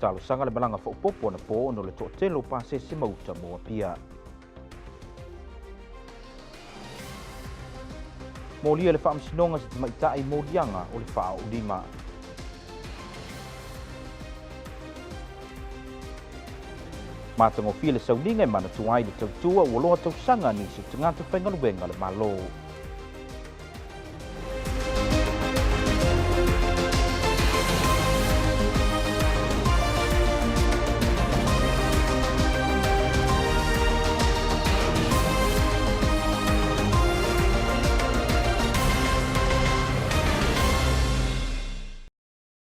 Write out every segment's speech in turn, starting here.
talo sanga le balanga fo popo na po no le to telo pase se mauta mo pia. Molia le whaamsinonga sa maitai modianga o le wha o lima. Matango fia le sauninga mana tuai le tautua o loa tausanga ni si tangata whaingaluenga le malo.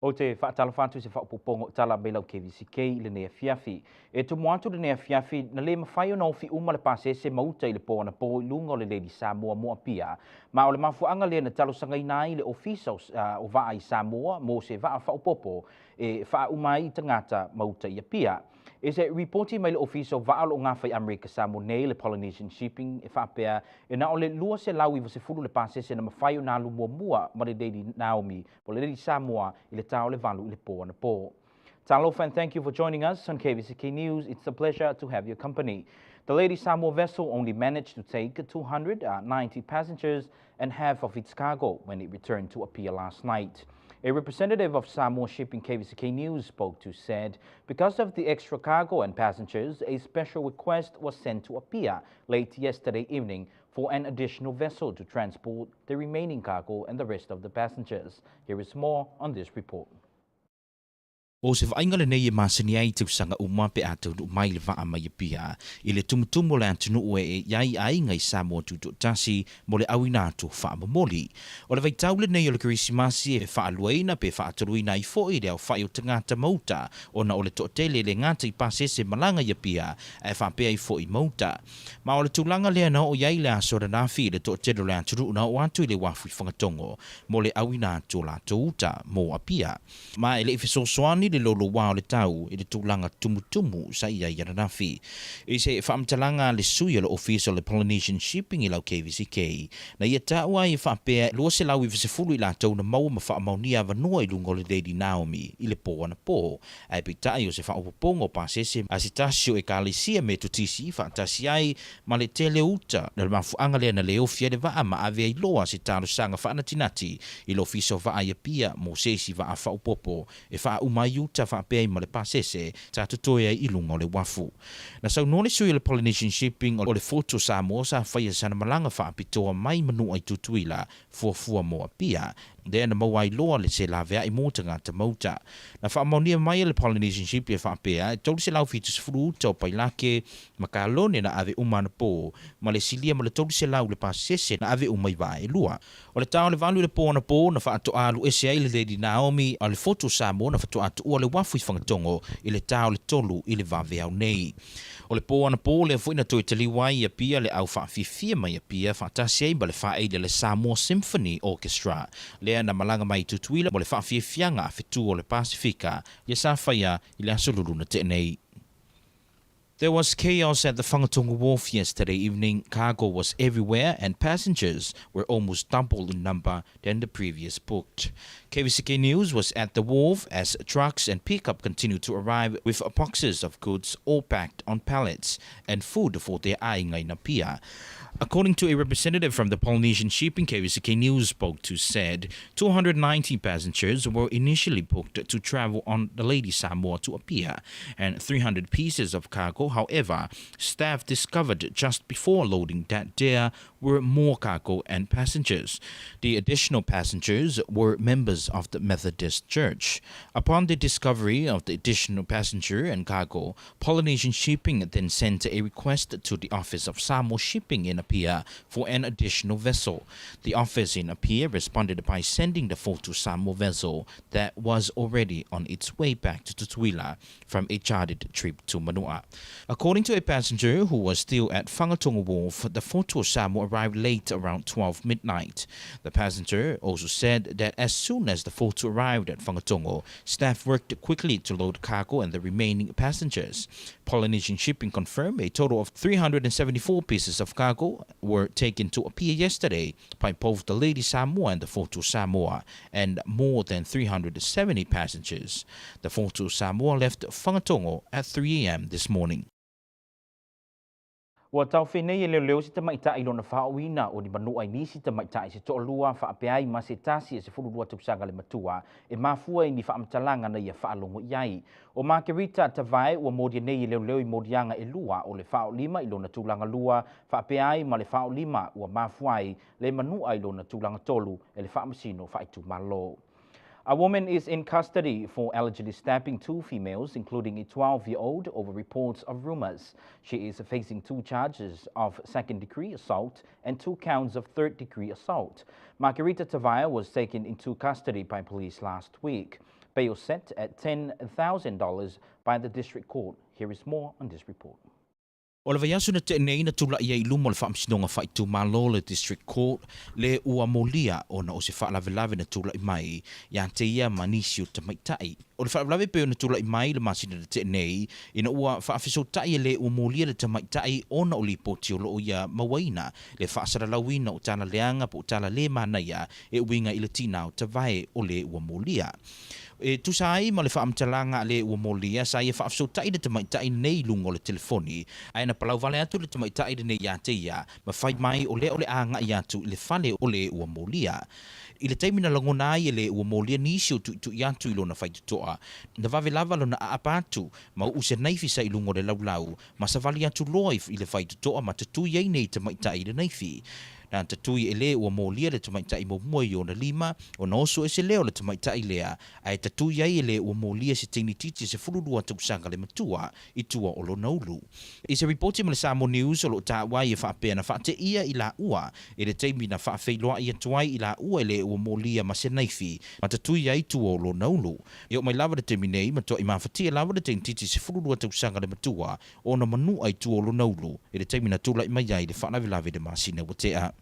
O te whaatalafantu se whaupopongo tala melau KVZK le nea fiafi. E tu moatu le nea fiafi na le mawhai o na ofi uma le pase se mauta i le po na po i lunga o le Lady Samoa mua pia. Ma o le mafuanga le na talo sangaina i le ofisa o vaa i Samoa mo se vaa whaupopo e wha umai tangata mauta i a pia. E se reporti mai le ofisa o vaa lo ngawhai Amerika Samoa nei le Polynesian Shipping e whaapea e na o le lua se lau i se fulu le pase se na mawhai o na alu mua ma le Lady Naomi po le Lady Samoa i le tau le valu i le po na po. Talofa, and thank you for joining us on KVZK News. It's a pleasure to have your company. The Lady Samoa vessel only managed to take 290 passengers and half of its cargo when it returned to Apia last night. A representative of Samoa Shipping KVZK News spoke to said because of the extra cargo and passengers, a special request was sent to Apia late yesterday evening for an additional vessel to transport the remaining cargo and the rest of the passengers. Here is more on this report. O se whainga le nei e masani ai te usanga uma pe atau nu mai le waa mai pia. I le tumutumu le antunu ue e iai ai ngai Samoa tuto tasi mo le awina atu wha mamoli. O le vaitau le nei o le kirisimasi e wha aluaina pe wha ataluina i fo i leo whai o tangata mauta o na o le tootele le ngata i pase se malanga ia pia e wha pea i fo i mauta. Ma o le tūlanga lea na o iai le asora nafi le tootele le antunu na o atu i le wafu i whangatongo mo le awina atu la touta mo a pia. Ma e le ifeso soani le lolo wao le tau i le tūlanga tumutumu sa ia i aranafi. I se whaamtalanga le sui o le official le Polynesian Shipping i lau KVZK. Na ia taua i whaapea lua se lau i visefulu i la tau na mau ma whaamaunia vanua i lungo le Lady Naomi i le po ana po. Ai pitai o se whaapopongo pasese a se tasio e kalisia me tutisi whaatasi ai ma le tele uta na le mafuanga lea na leo fia le waa ma ave i loa se talo sanga whaanatinati i lo official waa ia pia mo sesi waa whaupopo e wha umai uta whaapea i ma le pasese ta tutoia i lungo le wafu. Na sau nole sui le Polynesian Shipping o le foto Samoa sa whaia sana malanga whaapitoa mai manu ai tutuila fuafua moa pia. Dea na mawai loa le se la vea i mōta ngata mauta. Na whaamaunia mai le Polynesian Shipping e whaapea, e tauri se lau fitus furu tau pailake ma ka alone na ave umana po, ma le silia ma le tauri se lau le pasese na ave umai wa e lua. O le tau le valu le po na po, na whaato alu ese ai le Lady Naomi, a le foto Samoa na whaato atu ua le wafu i whangatongo i le tau le tolu i le vaveau nei. O le po ana po le fuina toi tali wai ia pia le au whaafifia mai ia pia whaatasi ai ba le whaeide le Samoa Symphony Orchestra. Lea na malanga mai tutuila mo le whaafiafianga a fitu o le Pasifika ia sa whaia i le asolulu na tenei. There was chaos at the Whangatonga Wharf yesterday evening. Cargo was everywhere and passengers were almost double in number than the previous booked. KVZK News was at the wharf as trucks and pickup continued to arrive with boxes of goods all packed on pallets and food for their ainga na pia. According to a representative from the Polynesian Shipping, KVZK News spoke to said 290 passengers were initially booked to travel on the Lady Samoa to Apia and 300 pieces of cargo. However, staff discovered just before loading that there were more cargo and passengers. The additional passengers were members of the Methodist Church. Upon the discovery of the additional passenger and cargo, Polynesian Shipping then sent a request to the Office of Samoa Shipping in Apia for an additional vessel. The office in Apia responded by sending the photo Samoa vessel that was already on its way back to Tutuila from a chartered trip to Manua. According to a passenger who was still at Whangatonga Wharf, the photo Samoa arrived late around 12 midnight. The passenger also said that as soon as the photo arrived at Whangatongo, staff worked quickly to load cargo and the remaining passengers. Polynesian Shipping confirmed a total of 374 pieces of cargo were taken to a pier yesterday by both the Lady Samoa and the Photo Samoa, and more than 370 passengers. The Photo Samoa left Whangatongo at 3 a.m. this morning. Ua tau whenei leo si tamaita i lona whaoina o ni manua i nisi tamaita i se to'olua whaapeai ma se tasi e se fururua tupusanga le matua e mafua i ni whaamatalanga na ia whaalongo iai. O Margarita Tavae ua modia nei leo i modianga e lua o le whaolima i lona tūlanga lua whaapeai ma le whaolima ua mafuai le manua i lona tūlanga tolu e le whaamasino whaitu malo. A woman is in custody for allegedly stabbing two females, including a 12-year-old, over reports of rumors. She is facing 2 charges of second-degree assault and 2 counts of third-degree assault. Margarita Tavaya was taken into custody by police last week. Bail set at $10,000 by the district court. Here is more on this report. O le vaiasu na te nei na tula ia i lumo le whaamsinonga whaitu malo le district court le ua molia o na o se whaalavelave na tula i mai ia te ia manisi o tamaitai. O le whaalavelave peo na tula i mai le masina na te nei ina ua whaafisotai le ua molia le tamaitai o na o li poti o loo ia mawaina le whaasaralawina o tana leanga po tala le manaia e uinga i le tina o tavae o le ua molia. E tusai ma le whaamtalanga le ua molia sa ia whaafisotai le tamaitai nei lungo le telefoni aina palau vale atu le tamaitai le nei ia te ia ma whai mai o le anga i atu le whale o le ua molia. I le taimina langona i le ua molia nisi o tu i atu i lona whaitutoa. Na vave lava lona a apatu ma use naifi sa i lungo le laulau ma sa vali atu loa i le whaitutoa ma tatu iei nei tamaitai le naifi. Na tatui e le ua molia le tamaitai mo mua i ona lima o na oso e se leo le tamaitai lea ai tatui ai e le ua molia se teini titi se fururua tausanga le matua i tua o lo naulu. I se reporti ma le Samoa News o lo tāwai e whaapea na whaate ia i la ua e le teimi na whaafeiloa i atuai i la ua e le ua molia ma se naifi ma tatui ai tua o lo naulu. I o mai lava le teimi nei ma toa i mawhatia lava le teini titi se fururua tausanga le matua o na manu ai tua o lo naulu e le teimi na tula i mai ai le whaanavilave de masina watea.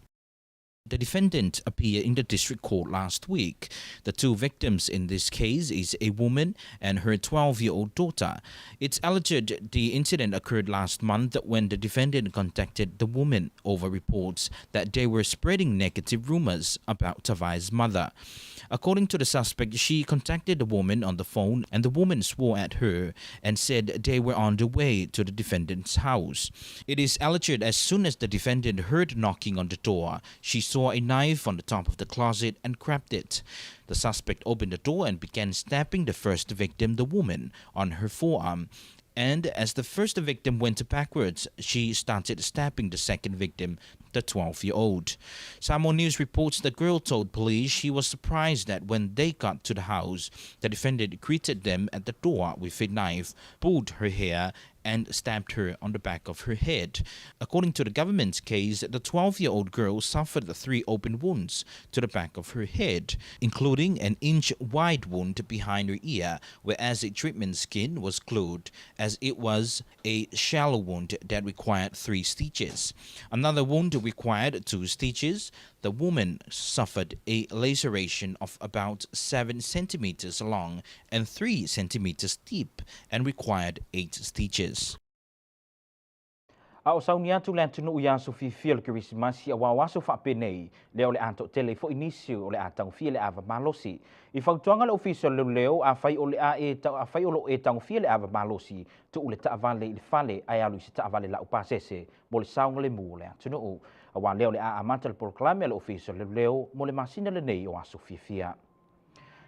The defendant appeared in the district court last week. The 2 victims in this case is a woman and her 12-year-old daughter. It's alleged the incident occurred last month when the defendant contacted the woman over reports that they were spreading negative rumors about Tavai's mother. According to the suspect, she contacted the woman on the phone and the woman swore at her and said they were on the way to the defendant's house. It is alleged as soon as the defendant heard knocking on the door, she saw a knife on the top of the closet and grabbed it. The suspect opened the door and began stabbing the first victim, the woman, on her forearm. And as the first victim went backwards, she started stabbing the second victim, the 12-year-old. Samoa News reports the girl told police she was surprised that when they got to the house, the defendant greeted them at the door with a knife, pulled her hair, and stabbed her on the back of her head. According to the government's case, the 12-year-old girl suffered 3 open wounds to the back of her head, including an inch-wide wound behind her ear, whereas a treatment skin was glued, as it was a shallow wound that required 3 stitches. Another wound required 2 stitches. The woman suffered a laceration of about 7 centimeters long and 3 centimeters deep and required 8 stitches. A o sauni atu le atunu ia so fifia le Krismasi a wawaso whaapenei leo le ato tele fo inisi o le atang fia le ava malosi. I whautuanga le official leo a whai o le a whai o lo e tang fia le ava malosi tu ule taavale i le fale ai alu si taavale la upasese mo le saunga le mu le atunu a wa leo le a amata le proclame le official leo mo le masina le nei o aso fifia.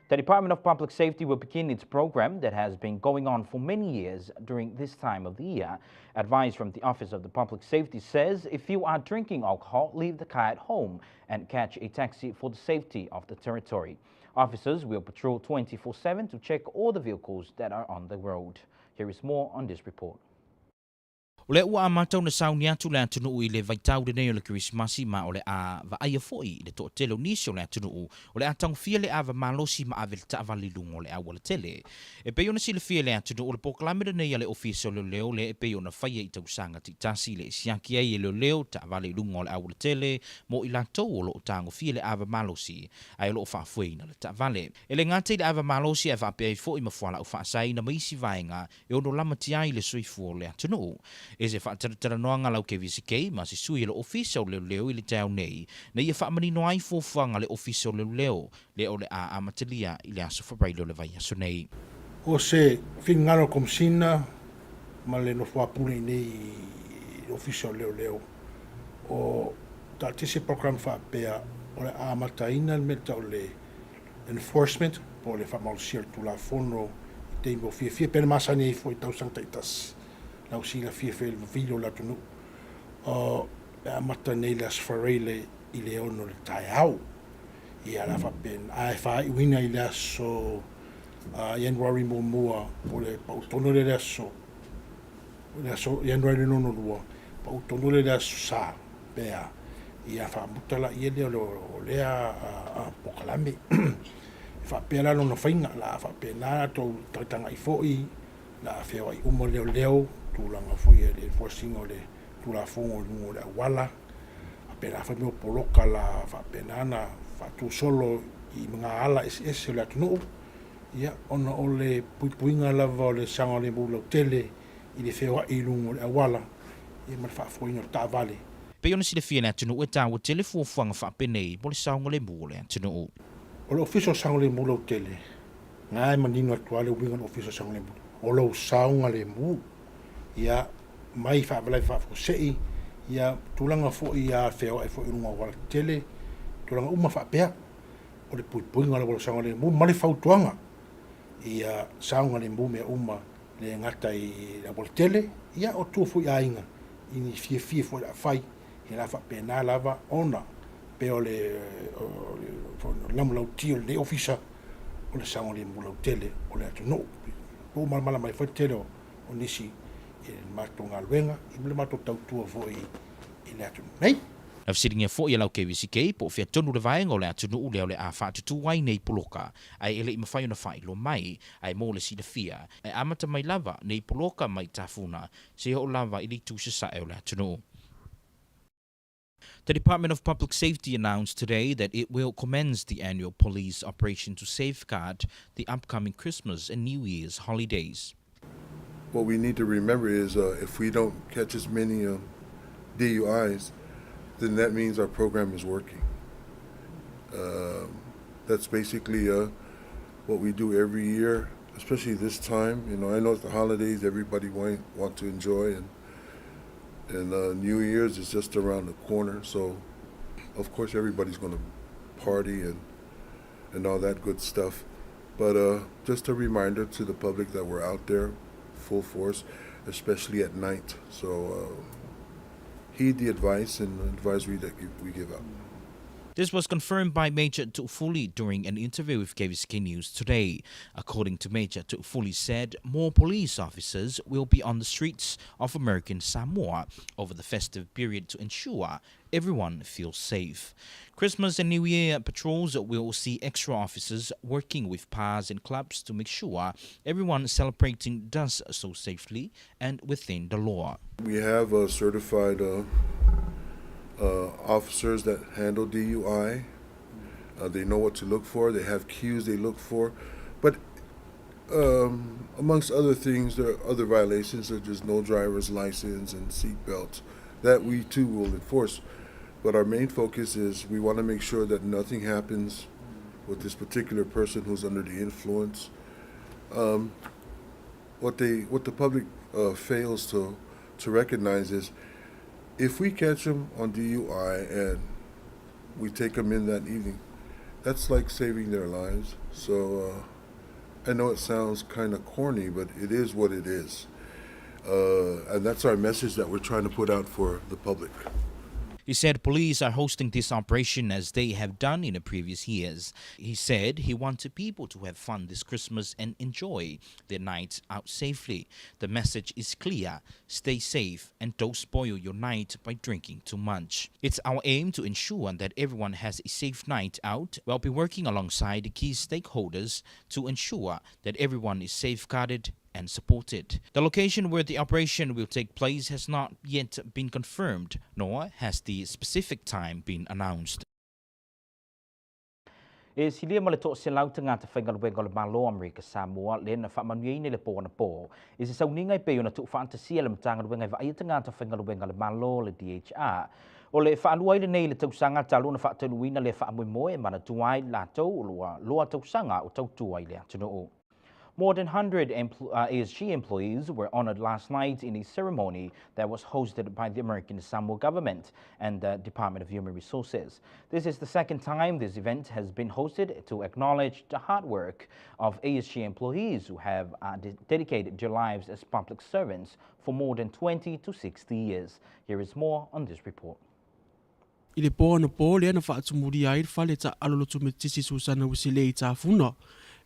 The Department of Public Safety will begin its program that has been going on for many years during this time of the year. Advice from the Office of the Public Safety says if you are drinking alcohol, leave the car at home and catch a taxi for the safety of the territory. Officers will patrol 24/7 to check all the vehicles that are on the road. Here is more on this report. O le ua matau na sauni atu le atunuu I le vaitau de nei o le Krismasi ma o le a va aia foi I le to tele nisi o le atunuu o le atang fia le ava malosi ma ave le taavali lungo le awa le tele. E pe ona sile fia le atunuu o le poklame de nei le ofisa o le leo le e pe ona faia I tausanga titasi le siaki ai le leo taavali lungo le awa le tele mo I latou o lo tango fia le ava malosi ai lo fa foi na le taavale. E le ngate le ava malosi e va pe foi ma fuala o fa sai na maisi vaenga e ono lama tiai le soifu o le atunuu. E se whaatara noanga lau KVZK, ma se sui le ofisa o leo I le tau nei, na ia whaamanino ai fōwhanga le ofisa o leo, le o le a amatalia I le aso whapailo le vai aso nei. O se whingaro komsina, ma le no whapune nei ofisa o leo. O ta tise program whapea o le a amataina le meta o le enforcement, po le whamalsia tu la fono, I te mo fia pena masani I fo I tausang taitas. Lau si la fia fel vilo la tunu a mata nei las farele I le ono le tai au I ala fa ben ai fa I wina I le so January mo mua o le pautono le so January no lua pautono le sa bea ia fa mutala I le o le a pokalame fa pela no fainga la fa pena to tanga I foi la feo I umo leo tulanga foi le forcing o le tula fongo o le wala apena fa me poloka la fa penana fa tu solo I mga ala es le tunu ia ona o le puipuinga lava o le sanga le bulo tele I le feo I lungo le wala ia ma fa foi no tavale Pe ona sile fia na tunu e tawa tele fōwhanga whaapenei po le saunga le mule tunu. O le official sanga le bulo tele ngai manino atuale winga o official sanga le bulo o lo saunga le mu ia mai fa bla fa sei ia tulanga fo ia feo ai fo unga wala tele tulanga uma fa pea o le puipuinga le sanga le mu mali fa tuanga ia saunga le mu me uma le ngata I la tele ia o tu fo ia inga ini fie fo la fai ila fa pena lava ona pe o le lamu lau tio le ofisa o le sanga le mu lau tele o le atu no o mala mai fa tele o nisi il matonga luenga I le mato tautua foi I le atu nei Na fsiringia fo ia lau KVZK po fia tonu le vaenga o le atunu leo le a whaatutu wai nei poloka ai ele I mawhai ona whai lo mai ai mo le sida fia ai amata mai lava nei poloka mai tafuna se ho lava I li tu sa e o le atunu. The Department of Public Safety announced today that it will commence the annual police operation to safeguard the upcoming Christmas and New Year's holidays. What we need to remember is if we don't catch as many DUIs, then that means our program is working. That's basically what we do every year, especially this time. You know, I know it's the holidays, everybody want to enjoy, and New Year's is just around the corner. So, of course, everybody's going to party and all that good stuff. But just a reminder to the public that we're out there full force, especially at night. So heed the advice and advisory that we give out. This was confirmed by Major Tu'ufuli during an interview with KVZK News today. According to Major Tu'ufuli said, more police officers will be on the streets of American Samoa over the festive period to ensure everyone feels safe. Christmas and New Year patrols will see extra officers working with bars and clubs to make sure everyone celebrating does so safely and within the law. We have certified officers that handle DUI. They know what to look for. They have cues they look for. But amongst other things, there are other violations such as no driver's license and seat belts that we too will enforce. But our main focus is we want to make sure that nothing happens with this particular person who's under the influence. What the public fails to recognize is if we catch them on DUI and we take them in that evening, that's like saving their lives. So I know it sounds kind of corny, but it is what it is. And that's our message that we're trying to put out for the public. He said police are hosting this operation as they have done in the previous years. He said he wanted people to have fun this Christmas and enjoy their nights out safely. The message is clear: stay safe and don't spoil your night by drinking too much. It's our aim to ensure that everyone has a safe night out. We'll be working alongside the key stakeholders to ensure that everyone is safeguarded and supported. The location where the operation will take place has not yet been confirmed, nor has the specific time been announced. E silia ma le to se lau tanga te whainga luenga le malo Amerika Samoa le na whamanuia ne le po na po. E se sauninga I peo na tu fantasia le matanga luenga I vai tanga te whainga luenga le malo le DHR. O le whaalua ile nei le tausanga talu na whaatanuina le whaamuimoe mana tuai la tau loa tausanga o tautua I le atunu o. More than 100 ASG employees were honored last night in a ceremony that was hosted by the American Samoa government and the Department of Human Resources. This is the second time this event has been hosted to acknowledge the hard work of ASG employees who have dedicated their lives as public servants for more than 20 to 60 years. Here is more on this report. I le po na po le na whaatumuri ai whale ta alolotu me tisi Susana Wisile I ta funa.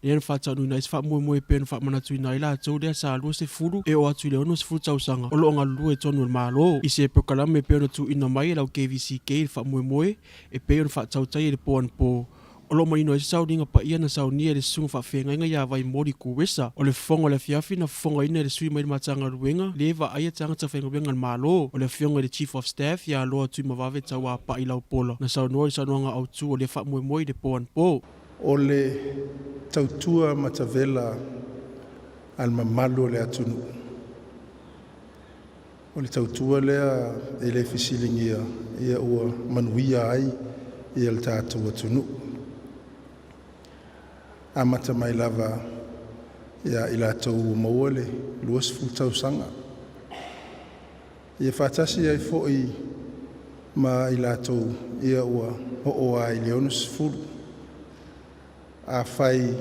Le na whaatanu na isfa moe pe na whaamanatu I nai la tau lea sa alua se furu e o atu le ono se furu tausanga. Olo ngā lua e tonu al malo. I se prokalame pe na tu ina mai lau KVZK le wha moe e pe na whaatautai le po an po. Olo manino e sau ringa pa ia na sau nia le sunga whaafenga inga ia vai mori kuwesa. O le fonga le fiafi na fonga ina le sui mai le matanga ruenga le eva aia tanga ta whainga wenga malo. O le fionga le Chief of Staff ia loa tui mawave tau a pa I lau pola. Na sau noa I sau noanga au tu o le wha moe le po an po. O le tautua matavela al mamalo le atunu. O le tautua lea e le fisilingia ia ua manuia ai ia le tātou atunu. A mata mai lava ia I lātou maua le luas fultausanga. Ia whātasi ai fo'i ma I lātou ia ua ho'o ai leonus fulu. A whai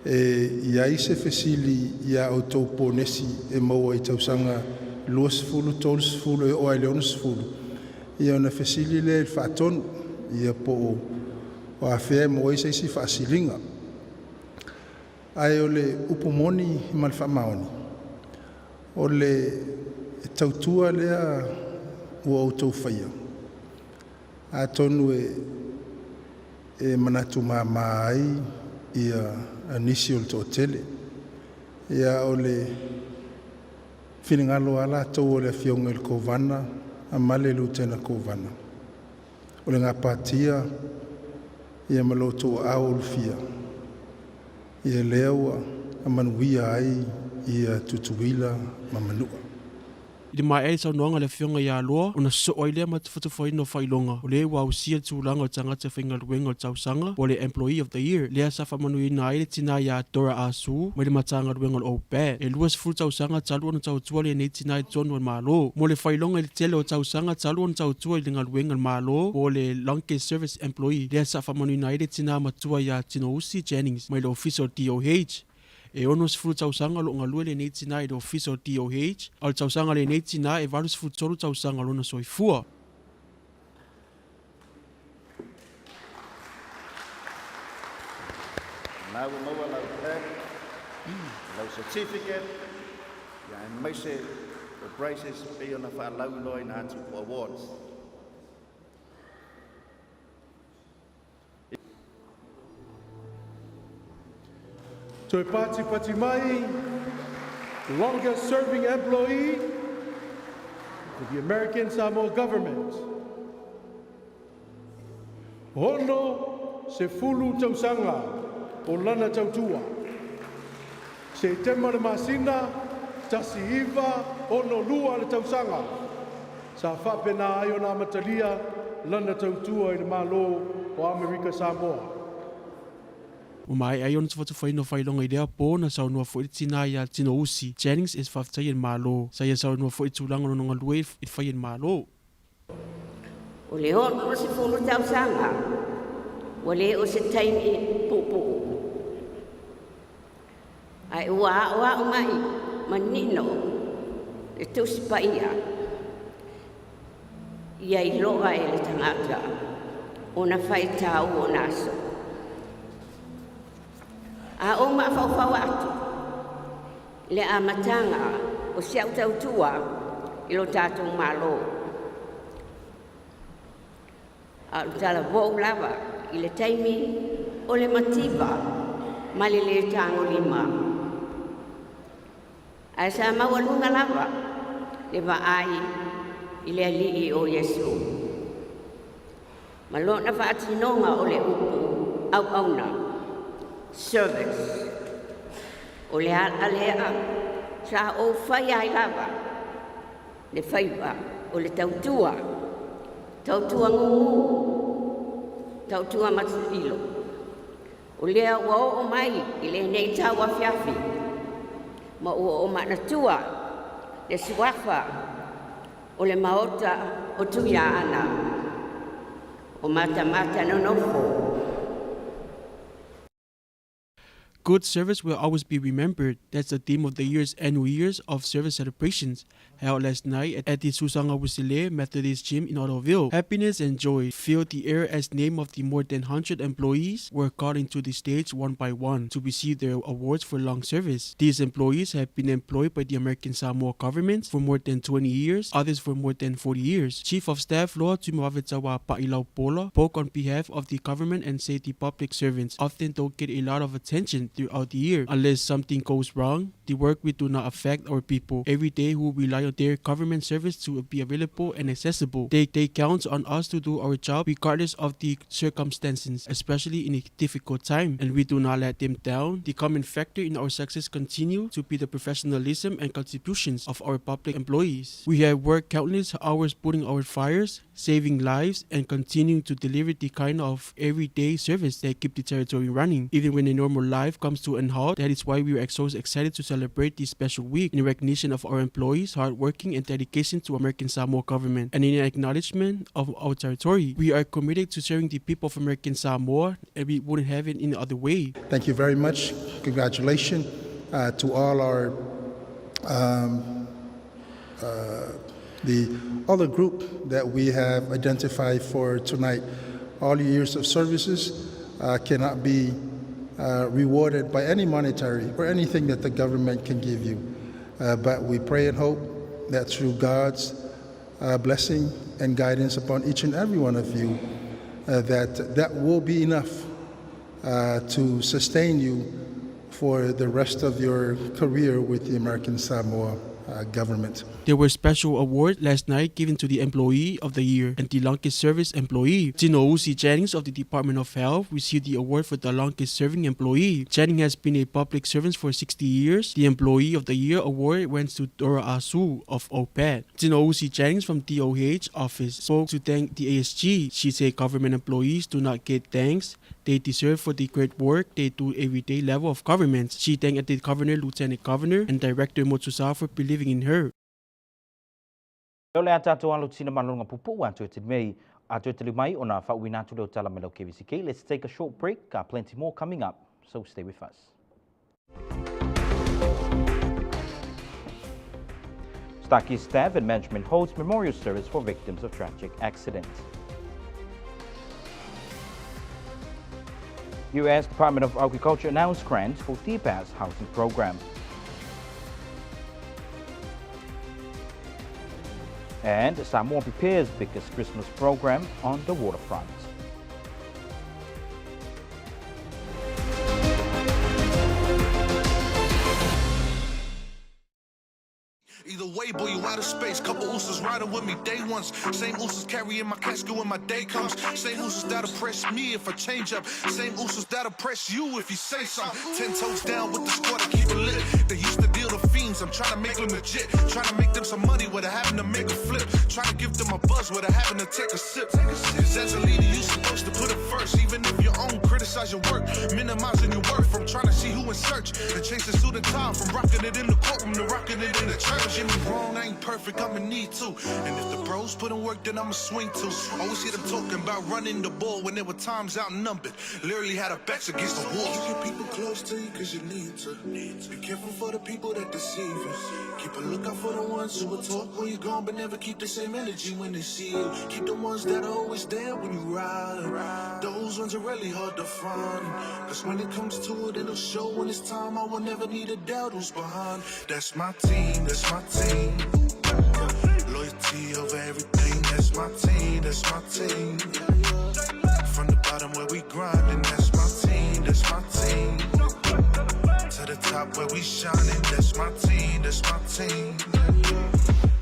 ia I se fesili ia o tau pōnesi e maua I tausanga luas fulu, tolus fulu e o ai leonus fulu. Ia ona fesili le whaatonu ia po o a whea mo I seisi whaasilinga. Ai o le upumoni I mal whamaoni. O le tautua lea ua o tau whaia. A tonu e manatu mā ai ia anisi o le tō tele. Ia o le whiringalo ala tau o le fionga le kovana, a male lutena kovana. O le ngā pātia ia maloto au ulfia. Ia leaua a manuia ai ia tutuila mamanua. I le mai ai sau noanga le fionga ia loa, ona so ai lea matawhatawhai no whailonga. O le wa usia tūlanga o tangata whainga ruenga o tausanga, o le Employee of the Year. Lea sa whamanu I na ai le tina ia Dora Asu, mai le matanga ruenga o OPAD. E luas furu tausanga talu ona tautua le nei tina I tonu al malo. Mo le whailonga I le tele o tausanga talu ona tautua I le ngā ruenga al malo, o le Longcare Service Employee. Lea sa whamanu I na ai le tina matua ia Tino Usi Jennings, mai le official DOH. E ono se furu tausanga lo ngalue le nei tina I le official DOH, al tausanga le nei tina e valu se furu tolu tausanga lo na soifua. Now we know lau tag, lau certificate, ia e mai se o prizes pe ona whaalau loi na atu awards. To Pati Mai, longest serving employee of the American Samoa government. Hono se fulu tausanga o lana tautua. Se tema le masina, tasi iwa ono lua le tausanga. Sa whapena ai o nā matalia lana tautua I le malo o Amerika Samoa. O mai ai ona tawhatu whaino whailonga I lea po na sau nua fo I tina ia Tino Usi. Jennings is whaftai in malo. Sa ia sau nua fo I tūlanga no nonga lue I whai in malo. O le hono o se fulu tausanga. O le o se taimi pupu. Ai ua o mai manino. E tusi pa ia. ia I loa e le tangata o na whai tau o naso. A o ma whauwhau atu, le a matanga o siau tautua I lo tātou malo. A utala vau lava I le taimi o le mativa ma le tango lima. A sa mawalunga lava le vaai I le alii o Yesu. Ma lo na whaatinonga o le upu au auna. Service. O le alea sa o whai ai lava. Le whaiwa o le tautua. Tautua ngungu. Tautua matulilo. O lea ua o mai I le nei taua fiafi. Ma ua o manatua. Le suafa. O le maota o tuia ana. O mata nonofo. Good service will always be remembered. That's the theme of the year's annual years of service celebrations held last night at the Susanga Wisile Methodist Gym in Ottoville. Happiness and joy filled the air as name of the more than 100 employees were called into the stage one by one to receive their awards for long service. These employees have been employed by the American Samoa government for more than 20 years, others for more than 40 years. Chief of Staff Loa Tumawavetawa Pa'ilau Pola spoke on behalf of the government and said the public servants often don't get a lot of attention throughout the year. Unless something goes wrong, the work will do not affect our people every day who rely on their government service to be available and accessible. They count on us to do our job regardless of the circumstances, especially in a difficult time, and we do not let them down. The common factor in our success continue to be the professionalism and contributions of our public employees. We have worked countless hours putting out fires, saving lives, and continuing to deliver the kind of everyday service that keep the territory running, even when a normal life comes to an halt. That is why we are so excited to celebrate this special week in recognition of our employees' hard working and dedication to American Samoa government, and in acknowledgement of our territory. We are committed to serving the people of American Samoa, and we wouldn't have it any other way. Thank you very much. Congratulations to all our the other group that we have identified for tonight. All your years of services cannot be rewarded by any monetary or anything that the government can give you. But we pray and hope that through God's blessing and guidance upon each and every one of you, that will be enough to sustain you for the rest of your career with the American Samoa government. There were special awards last night given to the Employee of the Year and the longest service employee. Jinousi Jennings of the Department of Health received the award for the longest serving employee. Jennings has been a public servant for 60 years. The Employee of the Year award went to Dora Asu of OPED. Jinousi Jennings from DOH office spoke to thank the ASG. She said government employees do not get thanks they deserve for the great work they do every day level of government. She thanked the Governor, Lieutenant Governor, and Director Motsusa for believing in her. Le atato alo tina malunga pupu atu te mei atu te mai ona whauina atu leo tala me lau KVZK. Let's take a short break. Plenty more coming up, so stay with us. Starkey Staff and Management holds memorial service for victims of tragic accidents. U.S. Department of Agriculture announced grants for DPAS housing program. And Samoa prepares biggest Christmas program on the waterfront. Either way, boy, you out of space. Couple oosters riding with me day ones. Same oosters carrying my casket when my day comes. Same oosters that'll press me if I change up. Same oosters that'll press you if you say something. 10 toes down with the squad, I keep it lit. They used to deal the fiends, I'm trying to make them legit. Trying to make them some money without having to make a flip. Trying to give them a buzz without having to take a sip. Cause as a leader, you supposed to put it first. Even if your own criticize your work, minimizing your worth. From trying to see who in search and change the suit and tie. From rocking it in the courtroom to rocking it in the church. Get me wrong, I ain't perfect, I'ma need to. And if the bros put in work, then I'ma swing too. Always hear them talking about running the ball when there were times outnumbered. Literally had our backs against the wall. You keep people close to you cause you need to. Be careful for the people that deceive. deceivers. Keep a lookout for the ones who will talk when you're gone, but never keep the same energy when they see you. Keep the ones that are always there when you ride. Those ones are really hard to find. Cause when it comes to it, it'll show when it's time. I will never need a doubt who's behind. That's my team, that's my team. Loyalty over everything, that's my team, that's my team. From the bottom where we grinding, that's my team, that's my team. To the top where we shining, that's my team, that's my team.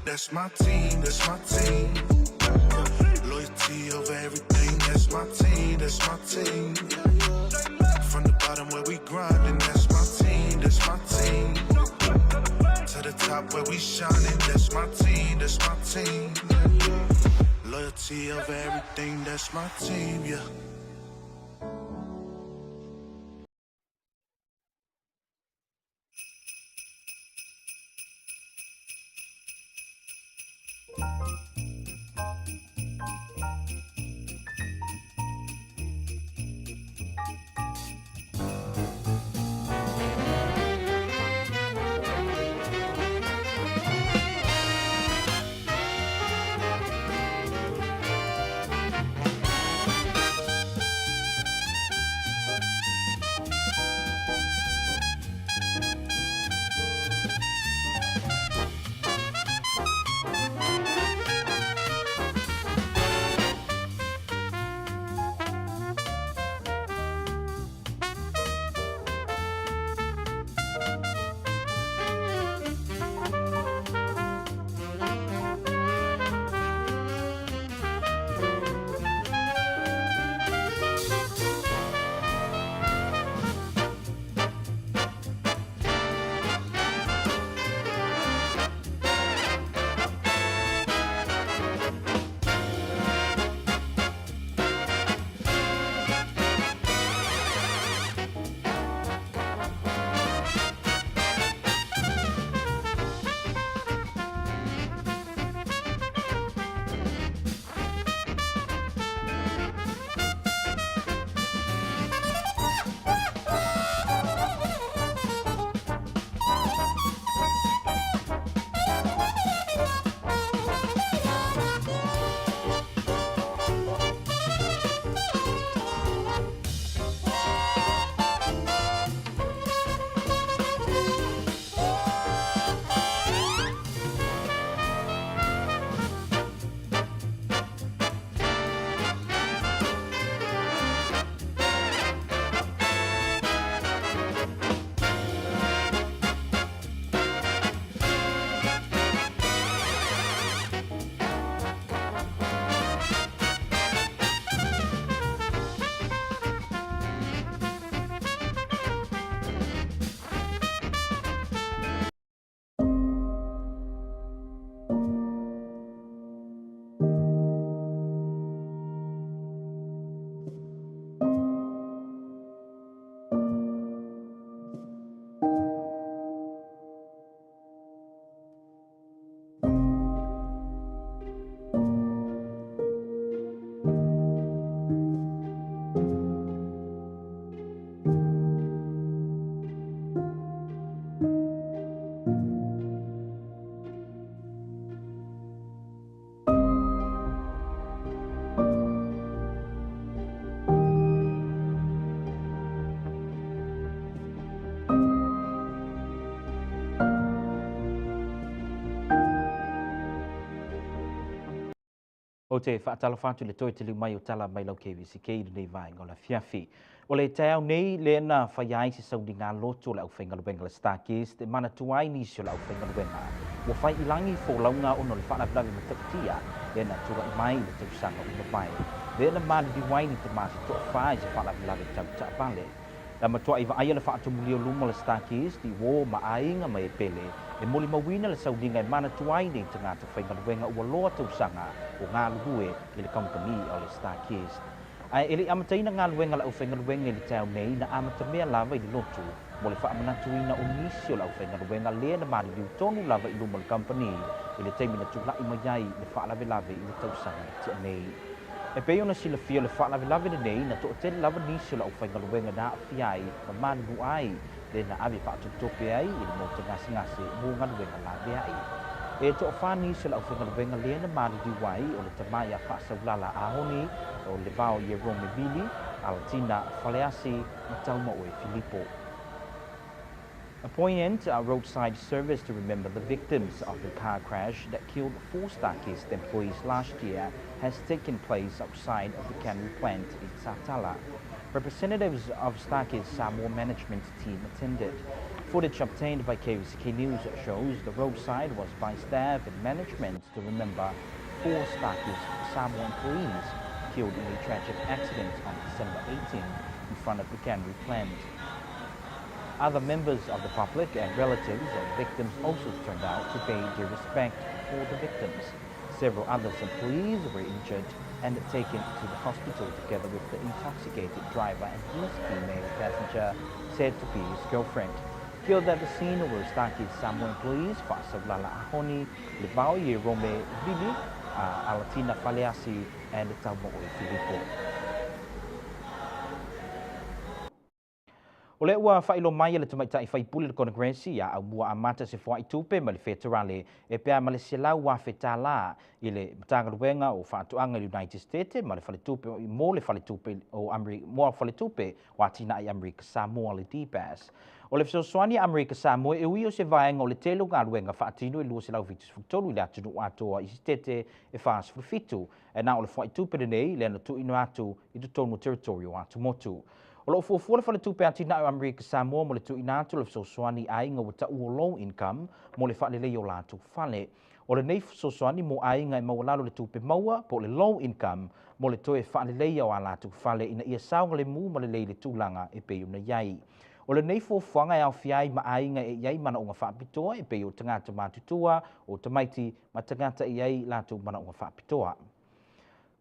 That's my team, that's my team. Loyalty over everything, that's my team, that's my team. From the bottom where we grinding, that's my team, that's my team. To the top where we shining, that's my team, that's my team. Loyalty over everything, that's my team, yeah. O te whaatala whātu le toi te liu mai o tala mai lau KVZK i nei vai ngola fiafi. O le tau nei le na whaiai se saudi ngā loto le au whainga luenga le Starkies te mana tuai nisi o le au whainga luenga. Wa whai ilangi fō launga ono le whaalabilawi ma tautia le na tura i mai le tausanga o le mai. Le na mali diwaini te masi toa whai se whaalabilawi tau ta pale. La matua i vaia le whaatu mulio lumo le Starkies di wo ma ainga mai e pele. E moli mawina le saudinga e mana tuai nei te ngāta whainga luenga ua loa tausanga o ngā luhue i le company o le Starkies. Ai ele amataina ngā luenga la au whainga luenga i le tau nei na amatamea lava i le lotu mo le whaamanatuina o nisi o la au whainga luenga lea na mari liu tonu lava i lumo le company i le teimina tulai maiai le whaalavelave i le tausanga tia nei. E pei ona sila fia le whaalavelave nei na to tele lava nisi o la au whainga luenga na afiai ma mani buai le na avi whaatutope ai i le mo te ngasi mo ngaluenga la vea i. E to whani se lau whengaluenga le na maridi wai o le tamai a whaasaulala ahoni o le vao i Rome Vili, Alatina Faleasi, na tauma o e Filipo. A poignant roadside service to remember the victims of the car crash that killed 4 Starkist employees last year has taken place outside of the cannery plant in Satala. Representatives of Starkist Samoa management team attended. Footage obtained by KVZK News shows the roadside was by staff and management to remember 4 Starkist Samoa employees killed in a tragic accident on December 18 in front of the cannery plant. Other members of the public and relatives of victims also turned out to pay their respect for the victims. Several other employees were injured and taken to the hospital together with the intoxicated driver and his female passenger, said to be his girlfriend. Killed at the scene were Starkist Samoa employees Fa'asaulala Ahoni, Livauye Rome Vili, Alatina Faleasi, and Taumo'oi Filipo. O le ua whailo mai le tamaitai whaipuli le Kongresi a mua amata se whai tupe ma le federale e pea ma le silau wa fetala i le matagaluenga o whaatuanga United States ma le whale tupe mo le whale tupe o Amerika mo whale tupe wa tina i Amerika Samoa le D-Pass. O le fisoswani Amerika Samoa e ui o se vaenga o le telo ngā luenga whaatino i lua se lau vitus fuktolu i le atunu atoa i stete e whaas fufitu e na o le whai tupe nei le anu tu inu atu i tutonu territorio atu motu. O lo fuafua le whale tupe atina o Amerika Samoa mo le tu inatu le fisoswani ai ngā wata ua low income mo le whale leo latu whale. O le nei fisoswani mo ai ngā mawalalo le tupe maua po le low income mo le toe whale leo a latu whale ina ia saunga le mu ma le lei le tūlanga e peo na iai. O le nei fuafuanga e au fiai ma ai ngā e iai mana o ngā whaapitoa e peo tangata mātutua o tamaiti ma tangata e iai latu mana o ngā whaapitoa.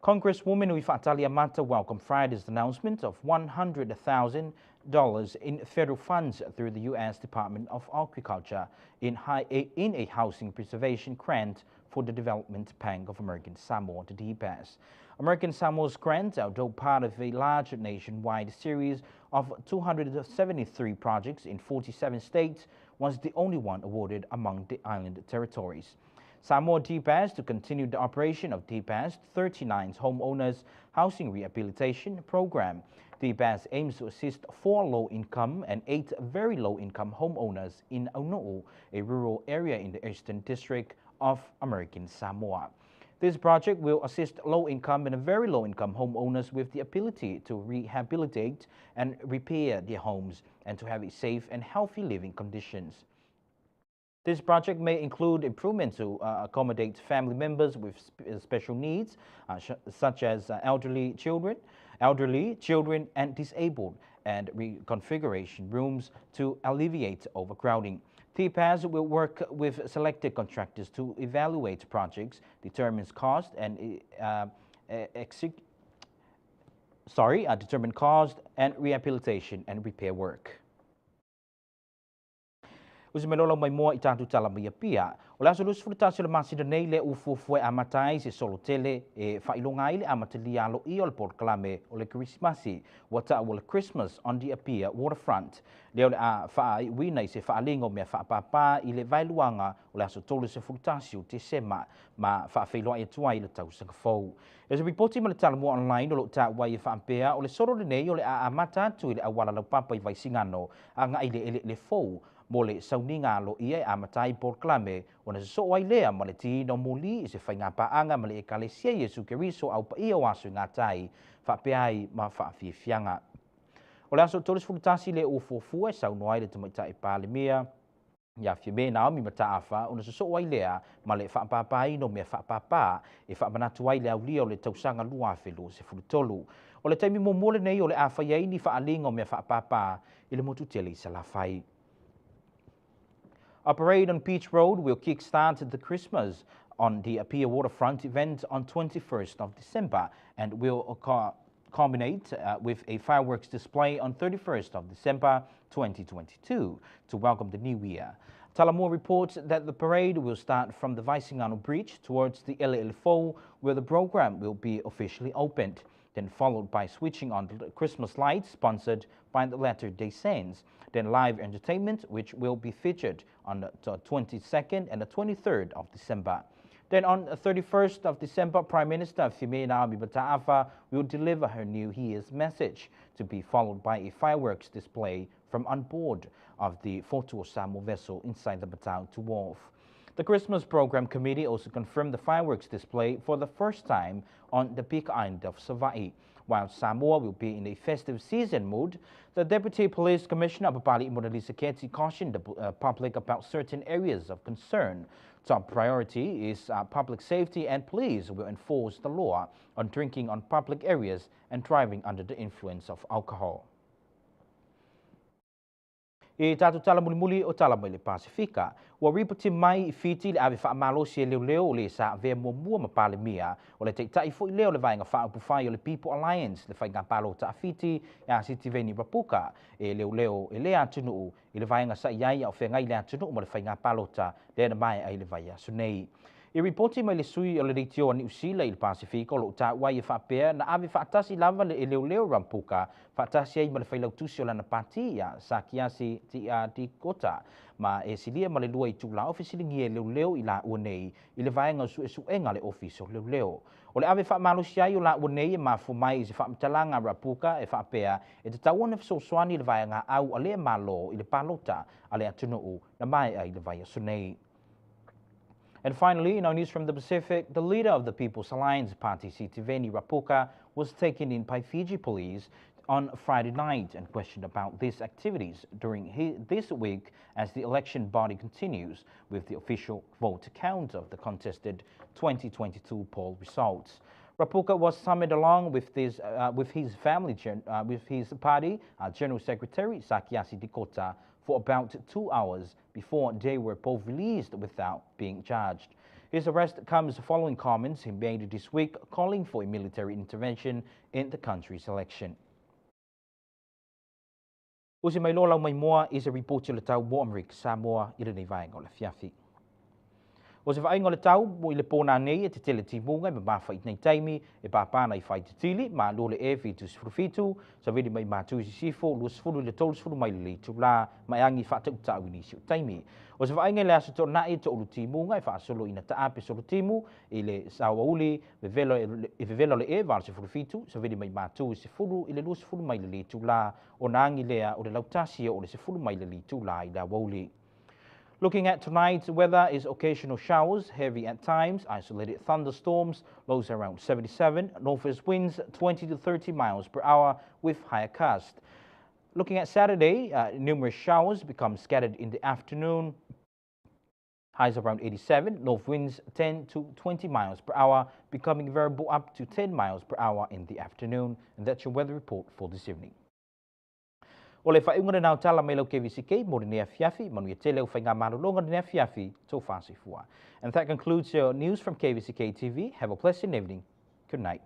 Congresswoman Ui Fa'atali Amata welcomed Friday's announcement of $100,000 in federal funds through the U.S. Department of Agriculture in a housing preservation grant for the development bank of American Samoa, the D-Pass. American Samoa's grant, although part of a large nationwide series of 273 projects in 47 states, was the only one awarded among the island territories. Samoa D-Pass to continue the operation of D-Pass 39's Homeowners Housing Rehabilitation Program. D-Pass aims to assist 4 low-income and 8 very low-income homeowners in Auno'u, a rural area in the Eastern District of American Samoa. This project will assist low-income and very low-income homeowners with the ability to rehabilitate and repair their homes and to have a safe and healthy living conditions. This project may include improvements to accommodate family members with special needs, such as elderly children, and disabled, and reconfiguration rooms to alleviate overcrowding. D-Pass will work with selected contractors to evaluate projects, determine cost, and rehabilitation and repair work. Usi melolo mai moa I tātou tala mai pia. O le aso lusu fulutasi le masina nei le ufuafue amatai se solo tele e whailonga i le amatali alo I o le porkalame o le Christmasi. Wata o le Christmas on the Apia waterfront. Leo le a wha wina I se whaalingo mea whaapapa I le vailuanga o le aso tolu se fulutasi o te sema ma whaafeiloa I atua I le tausanga fau. E se ripoti ma le tala mua online o lo ta wai e whaampea o le soro le nei o le a amata tu I le awala lau papa I vaisingano a nga I le fau. Mo le sauninga lo ia amatai porklame ona so wai lea ma le tino muli I se whainga paanga ma le ekalesia Yesu Keriso au pa ia wasu ngā tai whapeai ma whaafiafianga. O le aso toris fulutasi le ufuafua sau noai le tamaitai palemia ia whiame Naomi mataafa ona so wai lea ma le whaapapai no mea whaapapa e whaamanatu wai le aulia o le tausanga lua whelu se fulutolu. O le taimi momole nei o le awhaiai ni whaalinga o mea whaapapa I le motu tele I salafai. A parade on Beach Road will kickstart the Christmas on the Apia Waterfront event on 21st of December and will culminate with a fireworks display on 31st of December 2022 to welcome the new year. Talamua reports that the parade will start from the Vaisingano Bridge towards the LLFO where the program will be officially opened. then followed by switching on the Christmas lights sponsored by the Latter-day Saints, then live entertainment which will be featured on the 22nd and the 23rd of December. Then on the 31st of December, Prime Minister Phimena Mibata will deliver her New Year's message, to be followed by a fireworks display from on board of the Fortua Samoa vessel inside the Batao to Wharf. The Christmas Program Committee also confirmed the fireworks display for the first time on the Big Island of Savaii. While Samoa will be in a festive season mood, the Deputy Police Commissioner Babali Moraliseketi cautioned the public about certain areas of concern. Top priority is public safety, and police will enforce the law on drinking on public areas and driving under the influence of alcohol. E tatu tala muli o tala mai le Pasifika, wa ripoti mai I fiti le ave whaamalo si leo le sa vea mua mapalemia o le teitai fo I leo le vainga whaapufai o le People Alliance le whainga palo ta fiti ya sitiveni rapuka e leo e lea tunuu I le vainga sa iai au whengai lea tunuu mo le whainga palo ta le na mai ai le vaia sunei. I ripoti mai le sui o le reitio ni usila I le Pasifika o lo ta wai e whaapea na ave whaatasi lava le leo rampuka whaatasi ai ma le whailau tusi o lana pati ya sa kiasi ti kota ma e silia ma le lua I tula ofisilingi e leo I la uanei I le vaenga su enga le ofiso leo. O le ave whaamalosi ai o la uanei e mafumai I se whaamtalanga rapuka e whaapea e te tauana fisoswani I le vaenga au a le malo I le palota a le atunuu na mai ai le vaia sunei. And finally, in our news from the Pacific, the leader of the People's Alliance Party, Sitiveni Rapuka, was taken in by Fiji police on Friday night and questioned about these activities during this week as the election body continues with the official vote count of the contested 2022 poll results. Rapuka was summoned along with his party General Secretary Sakiasi Dikota for about 2 hours before they were both released without being charged. His arrest comes following comments he made this week calling for a military intervention in the country's election. Usi mai lola mai moa is a report le tau mo Amerika Samoa I le nei vaenga o le fiafi. O se vaenga o le tau mo I le pōna nei e te tele timunga me mawha I nei taimi e pāpāna I whai te tili ma lo le e fitu sifrufitu sa vedi mai mātu si sifo lo sifuru le tolu sifuru mai le tu la mai angi whata utau I nisi o taimi. O se vaenga le aso tō nai to ulu timunga e whaasolo I na taape solo timu I le sawa uli vevelo le e val sifrufitu sa vedi mai mātu sifuru I le lo sifuru mai le tu la o na angi lea o le lautasi o le sifuru mai le tu la I la wauli. Looking at tonight's weather is occasional showers, heavy at times, isolated thunderstorms, lows around 77, northwest winds 20 to 30 miles per hour with higher gust. Looking at Saturday, numerous showers become scattered in the afternoon, highs around 87, north winds 10 to 20 miles per hour, becoming variable up to 10 miles per hour in the afternoon. And that's your weather report for this evening. O le whaunga nau tala mai lau KVZK, mo rinea fiafi, manu ia tele u whainga marulonga rinea fiafi, tō whāsi fua. And that concludes your news from KVZK TV. Have a pleasant evening. Good night.